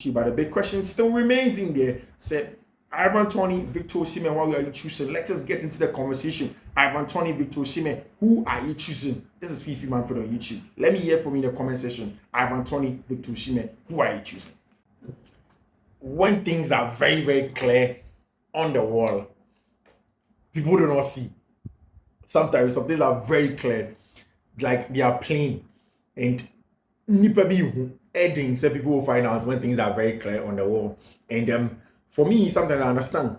But the big question still remains in there. Said Ivan Toney, Victor Osimhen, what are you choosing? Let us get into the conversation. Ivan Toney, Victor Osimhen, who are you choosing? This is Fiifi-Manfred on YouTube. Let me hear from you in the comment section. Ivan Toney, Victor Osimhen, who are you choosing? When things are very, very clear on the wall, people do not see. Sometimes some things are very clear, like they are plain, and heading, so people will find out when things are very clear on the wall. And for me, sometimes I understand.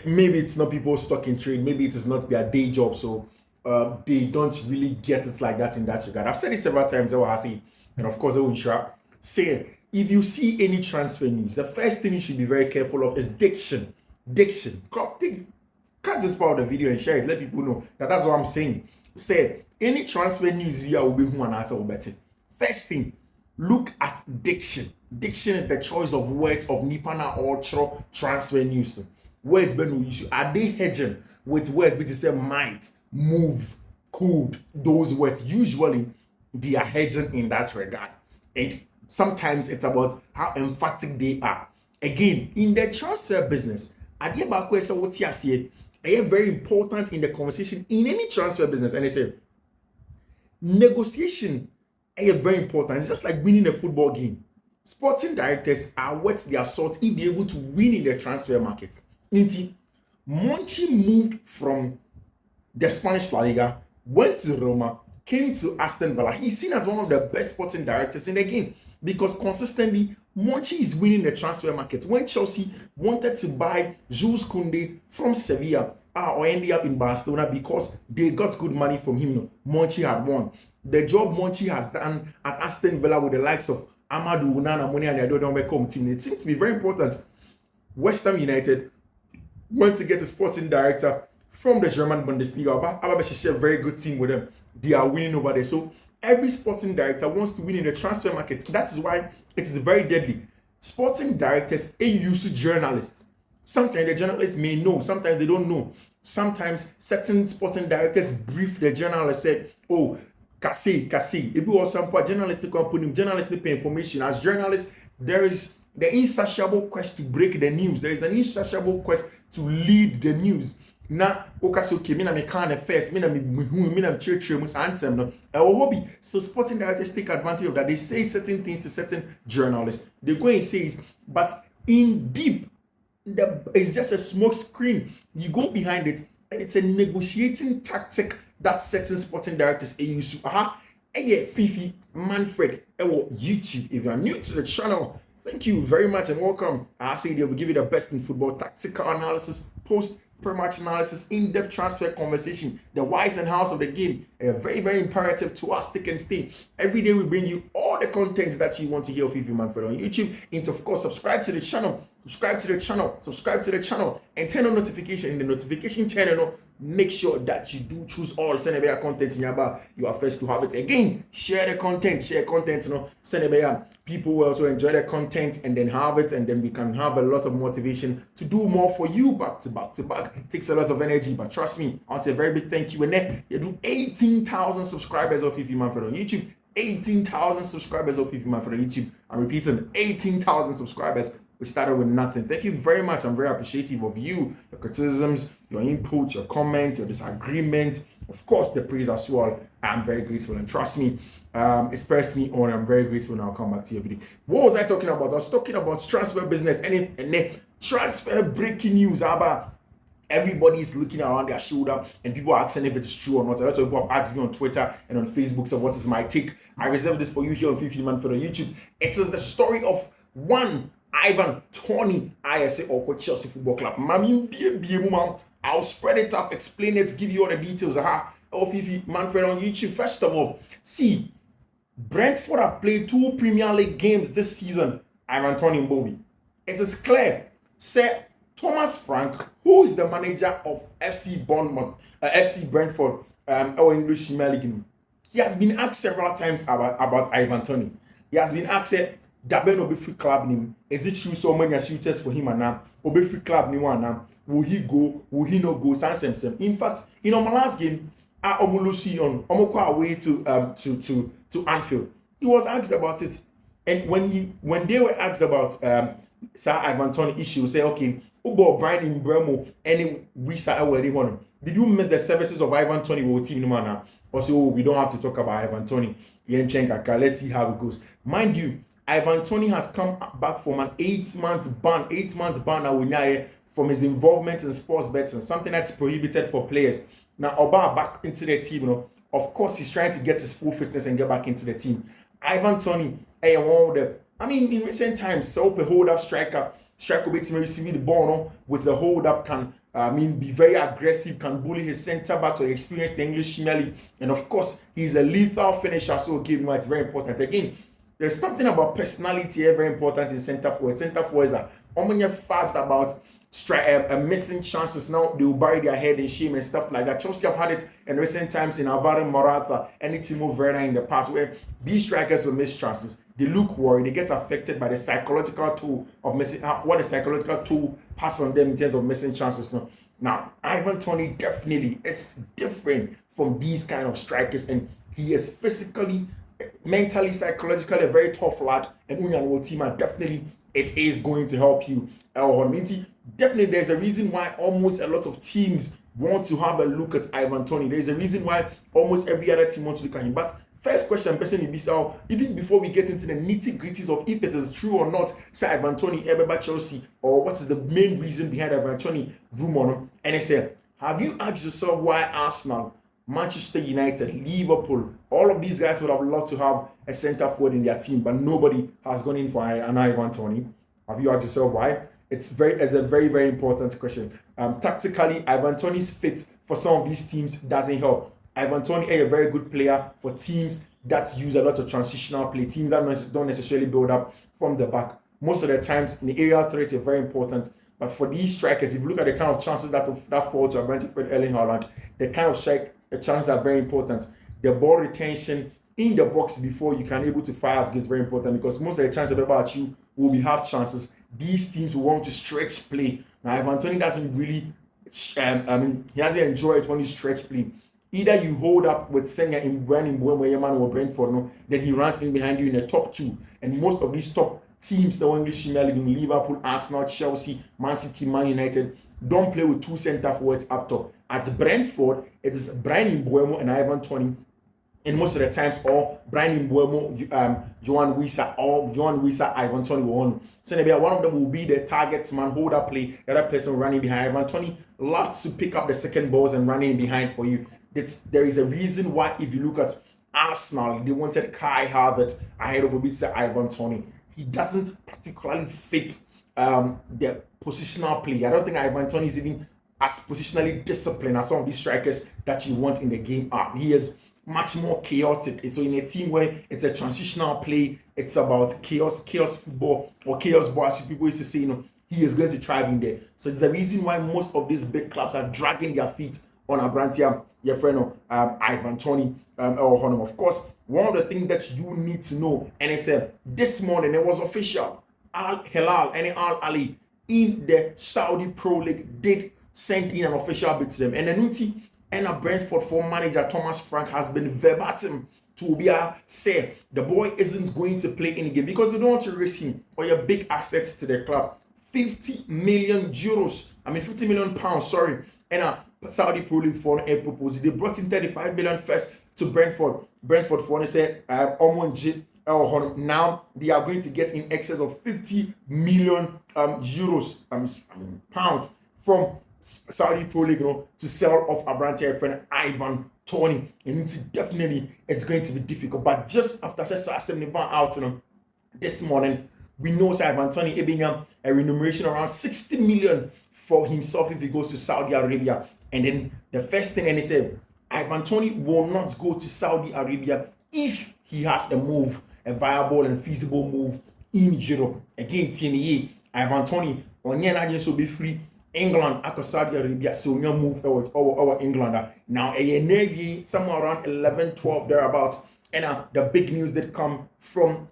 Maybe it's not people stuck in trade, maybe it is not their day job, so they don't really get it like that in that regard. I've said it several times, and of course, I will say if you see any transfer news, the first thing you should be very careful of is diction. Cut this part of the video and share it. Let people know that that's what I'm saying. Say any transfer news via will be who and answer will better. First thing, look at diction. Diction is the choice of words of Nipana or transfer news. Words been issue. Are they hedging with words which say might, move, could? Those words usually they are hedging in that regard. And sometimes it's about how emphatic they are. Again, in the transfer business, very important in the conversation in any transfer business. And they say negotiation is very important. It's just like winning a football game. Sporting directors are whet their salt if they're able to win in the transfer market. Inti, Monchi moved from the Spanish La Liga, went to Roma, came to Aston Villa. He's seen as one of the best sporting directors in the game because consistently Monchi is winning the transfer market. When Chelsea wanted to buy Jules Koundé from Sevilla or ended up in Barcelona because they got good money from him, Monchi had won. The job Monchi has done at Aston Villa with the likes of Amadou Onana, Moni and the Adodon team, it seems to be very important. West Ham United went to get a sporting director from the German Bundesliga. Ababeshi a very good team with them. They are winning over there. So every sporting director wants to win in the transfer market. That is why it is very deadly. Sporting directors use journalists. Sometimes the journalists may know, sometimes they don't know. Sometimes certain sporting directors brief the journalist, say, oh, Kasi. If you also put journalistic company, journalistic information. As journalists, there is the insatiable quest to break the news. There is the insatiable quest to lead the news. Na okay, me na me can first, me na church anthem no. Hobby. So sporting directors take advantage of that. They say certain things to certain journalists. They go and say it, but in deep, it's just a smoke screen. You go behind it, and it's a negotiating tactic that certain sporting directors use. Fiifi-Manfred YouTube. If you are new to the channel, thank you very much and welcome. I say they will give you the best in football, tactical analysis, post per-match analysis, in-depth transfer conversation, the whys and hows of the game. Very, very imperative to us, stick and stay. Every day we bring you all the content that you want to hear of Fiifi-Manfred on YouTube. And of course, subscribe to the channel, and turn on notification in the notification channel. Make sure that you do choose all send content in your bar. You are first to have it. Again, share content, send people will also enjoy the content and then have it, and then we can have a lot of motivation to do more for you back to back. It takes a lot of energy, but trust me, I want to say a very big thank you. And then you do 18,000 subscribers of Fiifi-Manfred on YouTube. 18,000 subscribers of Fiifi-Manfred on YouTube. I'm repeating, 18,000 subscribers. We started with nothing. Thank you very much. I'm very appreciative of you, your criticisms, your input, your comments, your disagreement, of course, the praise as well. I'm very grateful, and trust me, express me on. I'm very grateful, and I'll come back to your video. What was I talking about? I was talking about transfer business and transfer breaking news about everybody is looking around their shoulder and people are asking if it's true or not. A lot of people have asked me on Twitter and on Facebook, so what is my take? I reserved it for you here on Fiifi-Manfred on YouTube. It is the story of one Ivan Toney, ISA or Chelsea Football Club. I'll spread it up, explain it, give you all the details of Fiifi-Manfred on YouTube. First of all, see, Brentford have played 2 Premier League games this season. Ivan Toney and Bobby. It is clear. Sir Thomas Frank, who is the manager of FC Brentford, our English Premier League, he has been asked several times about Ivan Toney. He has been asked, Daben will be free club name. Is it true so many shooters for him and now? Will be free club name one now. Will he go? Will he not go? Sam. In fact, in our last game, Omolosi on Omoko away to Anfield. He was asked about it. And when they were asked about Sir Ivan Toney issue, say, okay, Ubo Brian in Bremo, any Wisa already one. Did you miss the services of Ivan Toney with team man? Or say, oh, we don't have to talk about Ivan Toney. Let's see how it goes. Mind you, Ivan Toney has come back from an 8-month ban from his involvement in sports betting, something that's prohibited for players. Now, Oba back into the team, of course, he's trying to get his full fitness and get back into the team. Ivan Toney, one of the, in recent times, so a hold up striker will be receiving the ball with the hold up can be very aggressive, can bully his centre back to experience the English Premier League, and of course he's a lethal finisher. So again, it's very important. Again, there's something about personality here very important in centre forward. Centre forwards are fast about missing chances. Now they will bury their head in shame and stuff like that. Chelsea have had it in recent times in Alvaro Morata and Timo Werner in the past, where these strikers will miss chances. They look worried. They get affected by the psychological toll of missing. What the psychological toll has on them in terms of missing chances. Now, Ivan Toney definitely is different from these kind of strikers, and he is physically, mentally, psychologically a very tough lad. And Unyan team, definitely it is going to help you. Definitely, there's a reason why almost a lot of teams want to have a look at Ivan Toney. There's a reason why almost every other team wants to look at him. But first question, even before we get into the nitty-gritties of if it is true or not, say Ivan Toney ever by Chelsea, or what is the main reason behind Ivan Toney rumor? And I said, have you asked yourself why Arsenal, Manchester United, Liverpool, all of these guys would have loved to have a centre forward in their team, but nobody has gone in for an Ivan Toney? Have you asked yourself why? It's a very, very important question. Tactically, Ivan Toney's fit for some of these teams doesn't help. Ivan Toney is a very good player for teams that use a lot of transitional play, teams that don't necessarily build up from the back. Most of the times, in the aerial threat is very important. But for these strikers, if you look at the kind of chances that fall to a Brentford Erling Haaland, the kind of chances are very important. The ball retention in the box before you can able to fire out is very important, because most of the chances about you will be half chances. These teams will want to stretch play. Now, Ivan Toney doesn't really, he hasn't enjoyed when you stretch play. Either you hold up with Senya in Brandon Boeman or Brentford, then he runs in behind you in the top two. And most of these top teams, the English Premier League, Liverpool, Arsenal, Chelsea, Man City, Man United, don't play with two centre forwards up top. At Brentford, it is Brian Mbeumo and Ivan Toney. And most of the times, or Brian Mbeumo, Joan Wissa, Ivan Toney will on. So maybe one of them will be the targets man, hold up play, the other person running behind. Ivan Toney loves to pick up the second balls and running behind for you. There is a reason why, if you look at Arsenal, they wanted Kai Havertz ahead of Ivan Toney. He doesn't particularly fit the positional play. I don't think Ivan Toney is even as positionally disciplined as some of these strikers that you want in the game are. He is much more chaotic. So in a team where it's a transitional play, it's about chaos football, or chaos ball, as people used to say, he is going to thrive in there. So it's the reason why most of these big clubs are dragging their feet on Abrantia, your friend Ivan Toney, or Honor. Of course, one of the things that you need to know, and I said this morning it was official, Al Hilal and Al Ali in the Saudi Pro League did send in an official bid to them, and Enuti and a Brentford former manager Thomas Frank has been verbatim to Obia say the boy isn't going to play any game because they don't want to risk him or your big assets to the club. 50 million pounds, sorry, and a Saudi Pro League for a proposal. They brought in 35 million first to Brentford. Brentford for said now they are going to get in excess of 50 million pounds from Saudi Pro League to sell off Abrantia friend Ivan Toney. And it's going to be difficult. But just after Sasem out this morning, we know Ivan Toney Ebingham a remuneration around 60 million for himself if he goes to Saudi Arabia. And then the first thing, and he said, Ivan Toney will not go to Saudi Arabia if he has a viable and feasible move in Europe. Again, TNA, Ivan Toney, on will be free. England, Saudi Arabia, so we move over England. Now, somewhere around 11, 12, thereabouts. And the big news that come from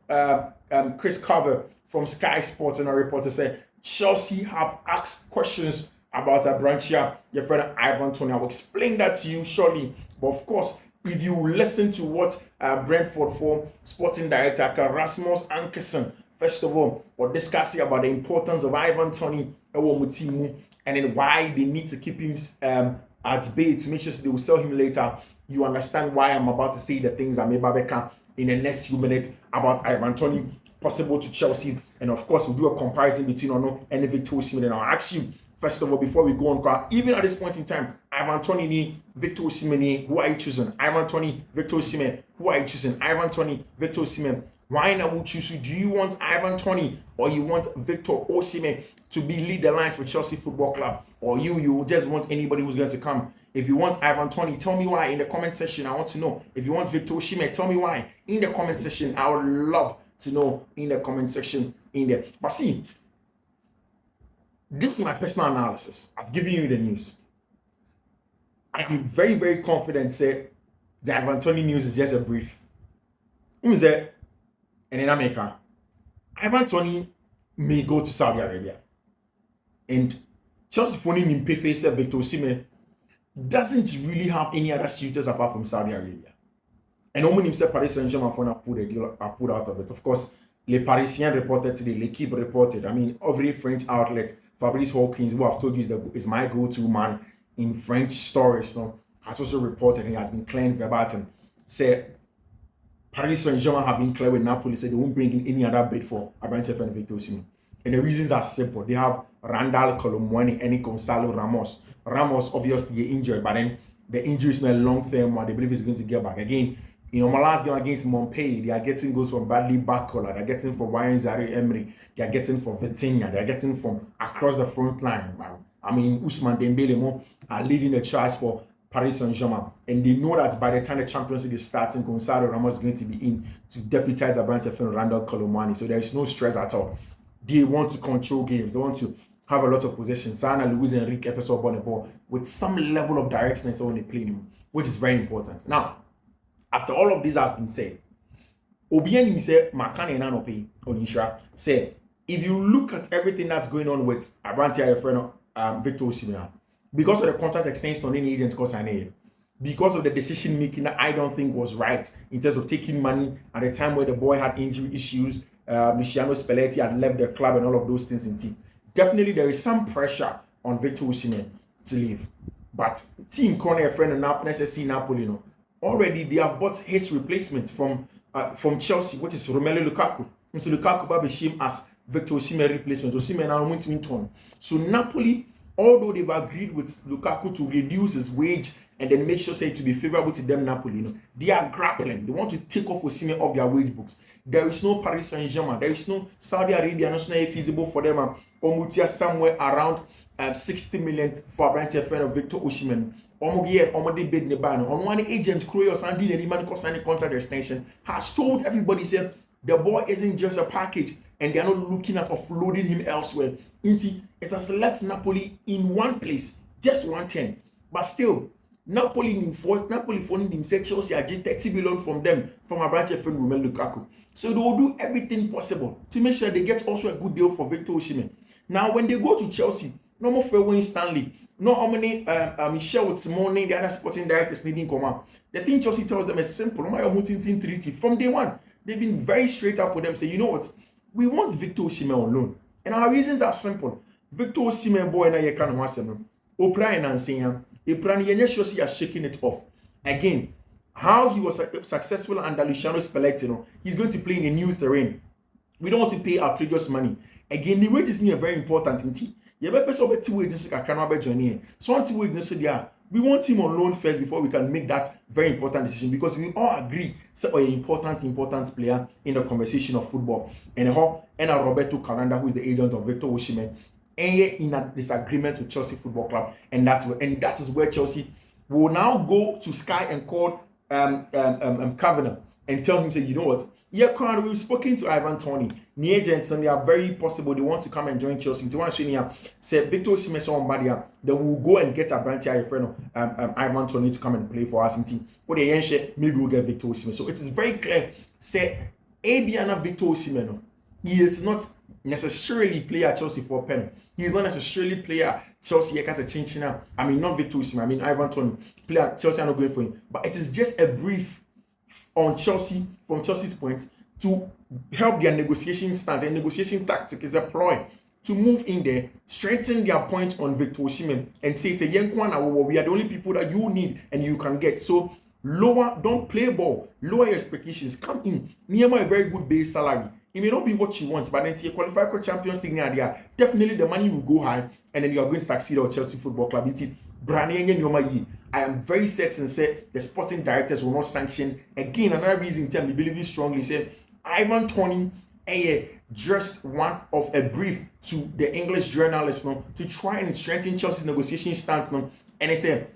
Chris Carver from Sky Sports, and a reporter said, Chelsea have asked questions about Abrantia, your friend Ivan Toney. I will explain that to you shortly. But of course, if you listen to what Brentford for sporting director Rasmus Ankerson, first of all, or discussing about the importance of Ivan Toney and then why they need to keep him at bay to make sure they will sell him later, you understand why I'm about to say the things I'm about to in the next few minutes about Ivan Toney, possible to Chelsea, and of course we'll do a comparison between Ono and Victor Osimhen. And I'll ask you, first of all, before we go on, even at this point in time, Ivan Toney, Victor Osimhen, who are you choosing? Ivan Toney, Victor Osimhen, who are you choosing? Ivan Toney, Victor Osimhen. Why not will choose you? Do you want Ivan Toney or you want Victor Osimhen to be lead the lines for Chelsea Football Club? Or you just want anybody who's going to come? If you want Ivan Toney, tell me why in the comment section. I want to know. If you want Victor Osimhen, tell me why in the comment section. I would love to know in the comment section in there. But see, this is my personal analysis. I've given you the news. I am very, very confident that the Ivan Toney news is just a brief. Who's that? And in America, Ivan Toney may go to Saudi Arabia. And Chelsea phoning in pay said Victor Osimhen doesn't really have any other suitors apart from Saudi Arabia. And Omen himself, Paris Saint-Germain, have put a deal, have put out of it. Of course, Les Parisiens reported today, L'Equipe reported. I mean, every French outlet, Fabrice Hawkins, who I've told you is my go-to man in French stories, has also reported, he has been claimed verbatim, said Paris Saint-Germain have been clear with Napoli, said they won't bring in any other bid for Brentford and Victor Osimhen. And the reasons are simple. They have Randall Colomwani and Gonzalo Ramos. Ramos obviously injured, but then the injury is not a long-term one. They believe he's going to get back. Again, in my last game against Montpellier, they are getting goals from Bradley Barcola, they are getting from Ryan Zaire-Emery, they are getting from Vitinha, they are getting from across the front line. I mean, Ousmane Dembele are leading the charge for Paris Saint-Germain, and they know that by the time the Champions League is starting, Gonzalo Ramos is going to be in to deputize Brentford and Randall Colomwani, so there is no stress at all. They want to control games, they want to have a lot of possession. Sana, Luis Enrique, episode on the ball with some level of directness when they play him, which is very important. Now, after all of this has been said, Obiani said, Makane Nanope, Onishra, said, if you look at everything that's going on with Abrantia friend Victor Osimhen, because of the contract extension on any agent cost and because of the decision making that I don't think was right in terms of taking money at a time where the boy had injury issues, Luciano Spalletti had left the club and all of those things in team. Definitely there is some pressure on Victor Osimhen to leave. But team corner friend and SSC Napoli, already they have bought his replacement from Chelsea, which is Romelu Lukaku. Into Lukaku Babishim as Victor Osimhen replacement. Osimhen now went to turn. So Napoli, although they've agreed with Lukaku to reduce his wage and then make sure say to be favorable to them, Napoli, they are grappling. They want to take off Osimhen off their wage books. There is no Paris Saint-Germain. There is no Saudi Arabia. It's not feasible for them. Omutia somewhere around 60 million for Brentford friend of Victor Osimhen. Omode bid Nebano. On one agent, Kroos and the man signing contract extension has told everybody said the boy isn't just a package and they're not looking at offloading him elsewhere. It has left Napoli in one place, just 110. But still, Napoli funding themselves, Chelsea are just 30 million from them, from a branch friend Romelu Lukaku. So they will do everything possible to make sure they get also a good deal for Victor Osimhen. Now, when they go to Chelsea, no more for Wayne Stanley, no how many Michel Simone, the other sporting directors needing come out. The thing Chelsea tells them is simple. Treaty from day one. They've been very straight up with them. Say, you know what? We want Victor Osimhen on loan. And our reasons are simple. Victor Osimhen boy na ye kan ho asem. Opra and Senya. Epran yenye Chelsea are shaking it off. Again, how he was successful under Luciano Spalletti, he's going to play in a new terrain. We don't want to pay outrageous money. Again, the wages are very important in tea. You better so two wages journey. So on two wages we want him on loan first before we can make that very important decision, because we all agree so an important player in the conversation of football. And Roberto Calanda, who is the agent of Victor Osimhen, and in a disagreement with Chelsea Football Club, and that is where Chelsea will now go to Sky and call Kavanagh and tell him, say, you know what? Yeah, Crown, we've spoken to Ivan Toney. The agents, and they are very possible they want to come and join Chelsea. To one said Victor Osimhen on Badia, then we'll go and get a branch here, friend Ivan Toney to come and play for us in team. What they maybe we'll get Victor Osimhen. So it is very clear. Say Abiana Victor Osimhen, he is not necessarily play at Chelsea for pen. He's not necessarily play at Chelsea as a chinchina. I mean, not Victor Osimhen. I mean, Ivan Toney play at Chelsea. I'm not going for him, but it is just a brief on Chelsea from Chelsea's point to help their negotiation stance and negotiation tactic is a ploy to move in there, strengthen their point on Victor Osimhen, and say, we are the only people that you need and you can get. So lower, don't play ball, lower your expectations, come in, near a very good base salary. It may not be what you want, but then you qualify for Champions League, definitely the money will go high, and then you are going to succeed at Chelsea Football Club. I am very certain say the sporting directors will not sanction. Again, another reason I believe strongly say Ivan Toney just one of a brief to the English journalists to try and strengthen Chelsea's negotiation stance and they say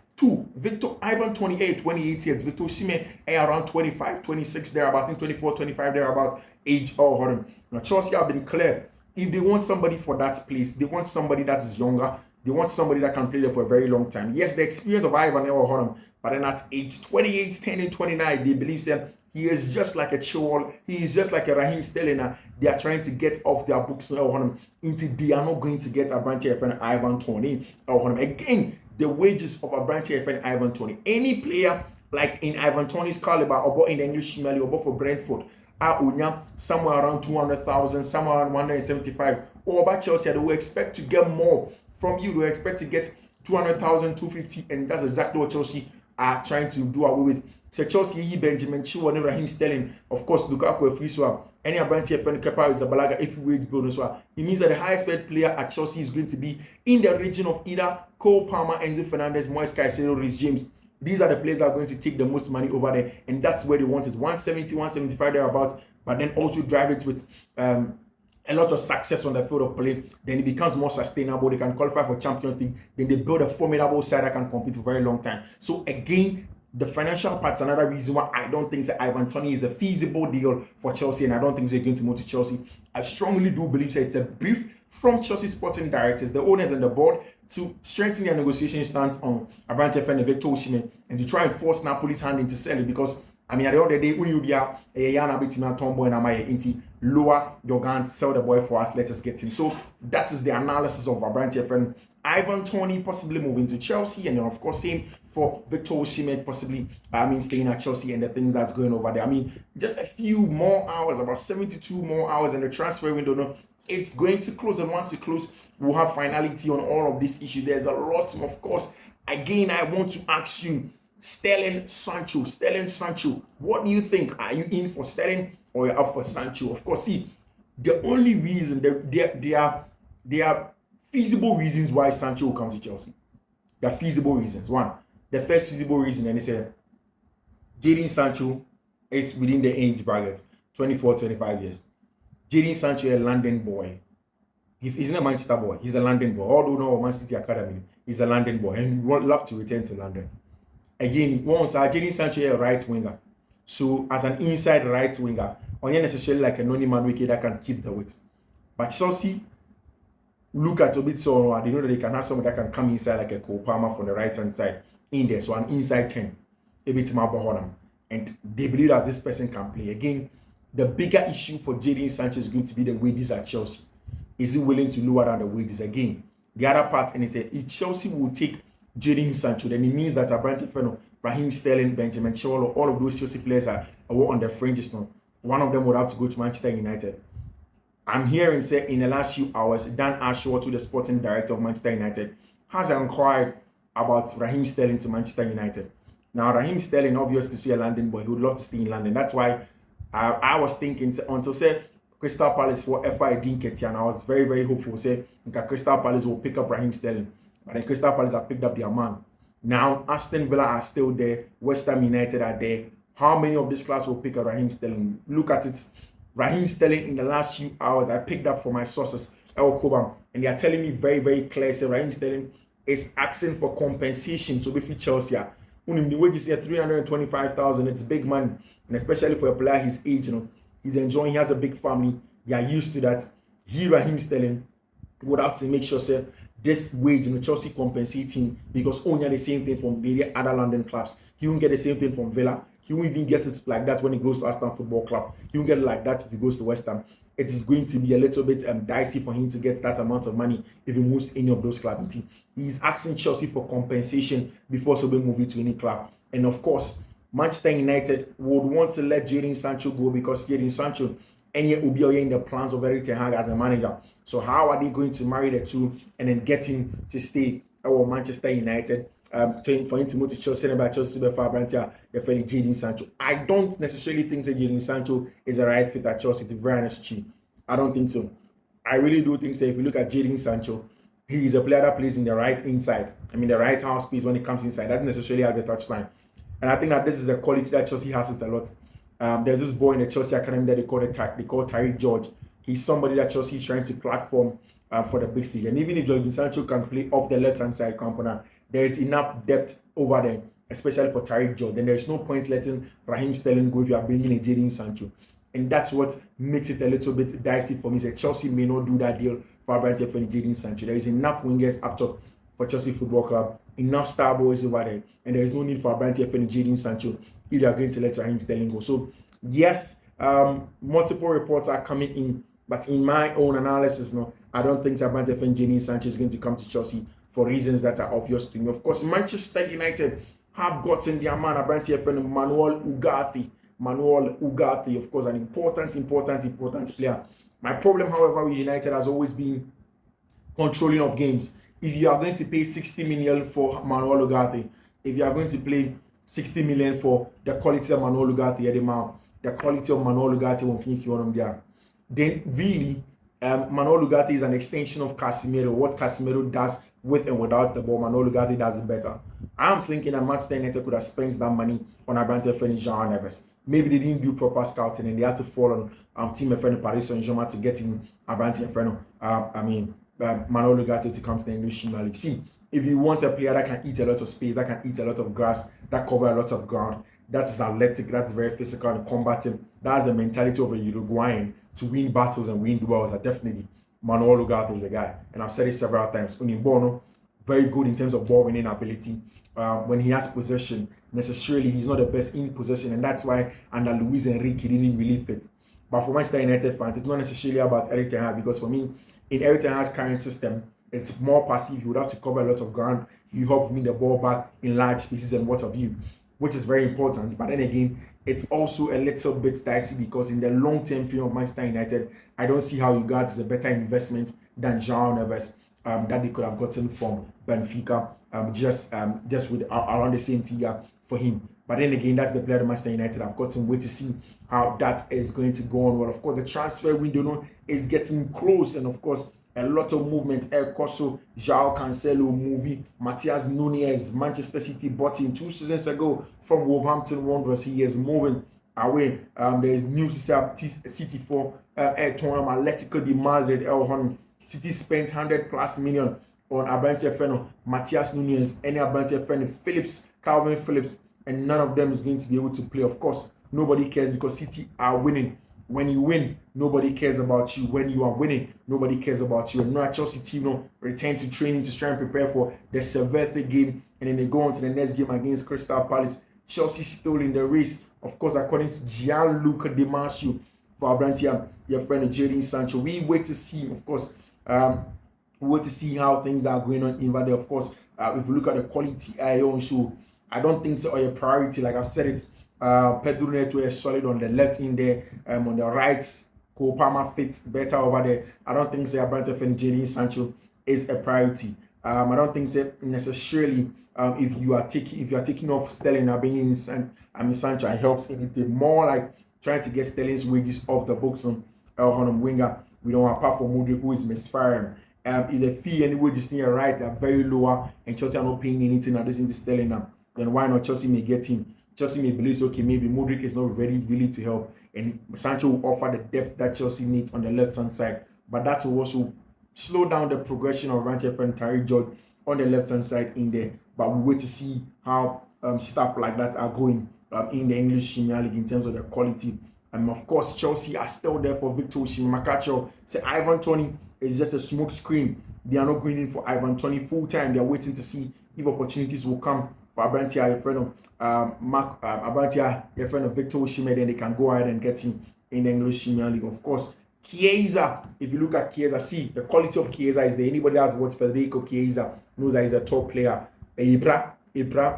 Ivan Toney 28 years, Victor Osimhen around 25, 26 thereabout, I think 24, 25 thereabout age or hold. Now Chelsea have been clear. If they want somebody for that place, they want somebody that is younger. They want somebody that can play there for a very long time. Yes, the experience of Ivan Toney, but then at age 28, 10 and 29, they believe that he is just like a Chilwell. He is just like a Raheem Sterling. They are trying to get off their books into they are not going to get a branch friend Ivan Toney. Again, the wages of a branch friend Ivan Toney. Any player like in Ivan Toney's caliber or in the English Premier League or for Brentford are somewhere around 200,000, somewhere around 175. Or about Chelsea, they will expect to get more from you. They will expect to get 200,000, 250, and that's exactly what Chelsea are trying to do away with. So Chelsea, Benjamin Chilwell, and Raheem Sterling, of course, Lukaku, a free swap. Any branch friend Kepa is a Balaga if you wage bonus. It means that the highest paid player at Chelsea is going to be in the region of either Cole Palmer, Enzo Fernandez, Moise Caicedo, Reece James. These are the players that are going to take the most money over there, and that's where they want it. 170, 175 thereabouts, but then also drive it with a lot of success on the field of play. Then it becomes more sustainable. They can qualify for Champions League. Then they build a formidable side that can compete for a very long time. So again, the financial part's another reason why I don't think that Ivan Toney is a feasible deal for Chelsea, and I don't think they're going to move to Chelsea. I strongly do believe that it's a brief from Chelsea sporting directors, the owners and the board, to strengthen their negotiation stance on Abrante and Victor Osimhen and to try and force Napoli's hand into selling, because I mean at the end of the day, when you be a Yana Bitima Tomboy and Amaya Inti, lower your guns, sell the boy for us, let us get him. So that is the analysis of Abrante and Ivan Toney possibly moving to Chelsea, and then of course same for Victor Osimhen possibly staying at Chelsea and the things that's going over there. I mean, just a few more hours, about 72 more hours, and the transfer window, it's going to close, and once it closes, we'll have finality on all of this issue. There's a lot, of course. Again, I want to ask you, Jadon Sancho, what do you think? Are you in for Sterling or you're up for Sancho? Of course, see, the only reason there are feasible reasons why Sancho will come to Chelsea. There are feasible reasons. One, the first feasible reason, and they say Jadon Sancho is within the age bracket, 24, 25 years. Jadon Sancho is a London boy. He's not a Manchester boy. He's a London boy. Although no Man City Academy, he's a London boy, and he would love to return to London. Again, once Jadon Sancho is a right winger. So as an inside right winger, not necessarily like a non-man that can keep the weight. But Chelsea look at a bit so they know that they can have someone that can come inside like a Cole Palmer from the right hand side in there. So an inside 10, a bit more, and they believe that this person can play. Again, the bigger issue for Jadon Sancho is going to be the wages at Chelsea. Is he willing to lower down the wages? Again, the other part, and he said if Chelsea will take Jadon Sancho, then it means that Abrante Feno, Raheem Sterling, Benjamin Chilwell, all of those Chelsea players are on the fringes now. One of them would have to go to Manchester United. I'm hearing say in the last few hours, Dan Ashworth, the sporting director of Manchester United, has inquired about Raheem Sterling to Manchester United. Now, Raheem Sterling, obviously, is a London boy. He would love to stay in London. That's why I was thinking until say Crystal Palace for FI didn't get here, and I was very, very hopeful. Say Crystal Palace will pick up Raheem Sterling, but then Crystal Palace have picked up their man. Now, Aston Villa are still there. West Ham United are there. How many of this class will pick up Raheem Sterling? Look at it. Raheem Sterling in the last few hours, I picked up from my sources, and they are telling me very, very clear. So Raheem Sterling is asking for compensation. So if you Chelsea, the wages are 325,000. It's big money, and especially for a player his age, he's enjoying. He has a big family. They are used to that. He, Raheem Sterling, would have to make sure say this wage, Chelsea compensating, because only the same thing from the other London clubs. He won't get the same thing from Villa. He won't even get it like that when he goes to Aston Football Club. He won't get it like that if he goes to West Ham. it is going to be a little bit dicey for him to get that amount of money if he moves to any of those clubs. He's asking Chelsea for compensation before so moving to any club. And of course, Manchester United would want to let Jadon Sancho go because Jadon Sancho and yet will be in the plans of Erik ten Hag as a manager. So how are they going to marry the two and then get him to stay at Manchester United? For him to move to Chelsea and by Chelsea before Brantia, definitely Jadon Sancho. I don't necessarily think that Jadon Sancho is a right fit at Chelsea, to be very honest with you. I don't think so. I really do think so. If you look at Jadon Sancho, he is a player that plays in the right inside. I mean, the right half space when it comes inside. Doesn't necessarily have the touchline. And I think that this is a quality that Chelsea has it a lot. There's this boy in the Chelsea Academy that they call Tariq George. He's somebody that Chelsea is trying to platform for the big stage. And even if Jadon Sancho can play off the left-hand side component, there is enough depth over there, especially for Tariq George. Then there's no point letting Raheem Sterling go if you are bringing a Jadon Sancho. And that's what makes it a little bit dicey for me. So Chelsea may not do that deal for Brentford for Jadon Sancho. There is enough wingers up top for Chelsea Football Club, enough star boys over there, and there is no need for Brentford for Jadon Sancho if they are going to let Raheem Sterling go. So yes, multiple reports are coming in, but in my own analysis, no, I don't think Brentford for Jadon Sancho is going to come to Chelsea for reasons that are obvious to me. Of course, Manchester United have gotten their man, Brentford friend Manuel Ugarte, of course, an important player. My problem, however, with United has always been controlling of games. If you are going to pay 60 million for Manuel Ugarte, if you are going to pay 60 million for the quality of Manuel Ugarte, the quality of Manuel Ugarte won't finish one of them. Then really, Manuel Ugarte is an extension of Casemiro. What Casemiro does with and without the ball, Manuel Ugarte does it better. I'm thinking that Manchester United could have spent that money on a Brentford friend Jean Neves. Maybe they didn't do proper scouting and they had to fall on team friend Paris Saint-Germain to get in a Brentford friend. Manuel Ugarte to come to the English Premier League. See, if you want a player that can eat a lot of space, that can eat a lot of grass, that cover a lot of ground, that is athletic, that's very physical and combative, that's the mentality of a Uruguayan to win battles and win duels, definitely Manuel Ugarte is the guy. And I've said it several times. Unimbono, very good in terms of ball winning ability. When he has possession, necessarily he's not the best in possession, and that's why under Luis Enrique he didn't really fit. But for Manchester United fans, it's not necessarily about Erik ten Hag, because for me, in Erik ten Hag's current system, it's more passive. He would have to cover a lot of ground. He helped win the ball back in large spaces and what have you, which is very important. But then again, it's also a little bit dicey because in the long-term frame of Manchester United, I don't see how Ugarte is a better investment than João Neves that they could have gotten from Benfica, just with around the same figure for him. But then again, that's the player that Manchester United have gotten. Wait to see how that is going to go on. Well, of course, the transfer window is getting close, and of course, a lot of movement. El Coso, João Cancelo movie, Matheus Nunes, Manchester City bought him 2 seasons ago from Wolverhampton Wanderers. He is moving away. There is news City for Ayrton Atletico de Madrid. City spent 100+ million on Abrante Feno, Matheus Nunes, any Abrante Feno, Calvin Phillips, and none of them is going to be able to play. Of course, nobody cares because City are winning. When you win, nobody cares about you. When you are winning, nobody cares about you. And now Chelsea team return to training to try and prepare for the Sevilla game, and then they go on to the next game against Crystal Palace. Chelsea still in the race, of course, according to Gianluca Di Marzio for Abrantia, your friend Jadon Sancho. We wait to see, of course, we wait to see how things are going on in there. Of course, if we look at the quality I show, I don't think so a priority. Like I've said it, Pedro Neto is solid on the left in there, on the right, Cole Palmer fits better over there. I don't think so Brentford and Jadon Sancho is a priority. I don't think so necessarily if you are taking off Sterling and bringing in Sancho, it helps anything. More like trying to get Sterling's wages off the books on winger. We don't have, apart from Mudryk, who is misfiring. If the fee and wages near right are very lower and Chelsea are not paying anything addition to Sterling now, then why not Chelsea may get him? Chelsea may believe, okay, maybe Mudryk is not ready really to help, and Sancho will offer the depth that Chelsea needs on the left-hand side. But that will also slow down the progression of Rancher and Tariq George on the left-hand side in there. But we wait to see how stuff like that are going in the English Premier League in terms of the quality. And of course, Chelsea are still there for Victor Osimhen. Makacho say Ivan Toney is just a smoke screen. They are not going in for Ivan Toney full time. They are waiting to see if opportunities will come for Abrantia, your friend of Abrantia, your friend of Victor Osimhen. Then they can go ahead and get him in the English Premier League. Of course, Chiesa, if you look at Chiesa, see the quality of Chiesa is there. Anybody that's watched Federico Chiesa knows that he's a top player. Ibra,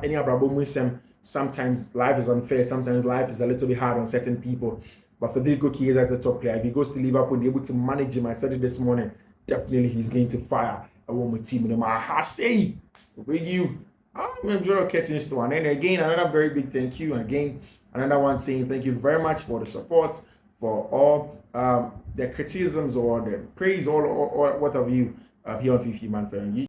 any Abrabo, sometimes life is unfair, sometimes life is a little bit hard on certain people. But Federico Chiesa is a top player. If he goes to Liverpool and able to manage him, I said it this morning, definitely he's going to fire a woman team. I say, with you, I'm enjoying getting this one. And again, another very big thank you. Again, another one saying thank you very much for the support, for all the criticisms or the praise, or what have you here on Fiifi-Manfred.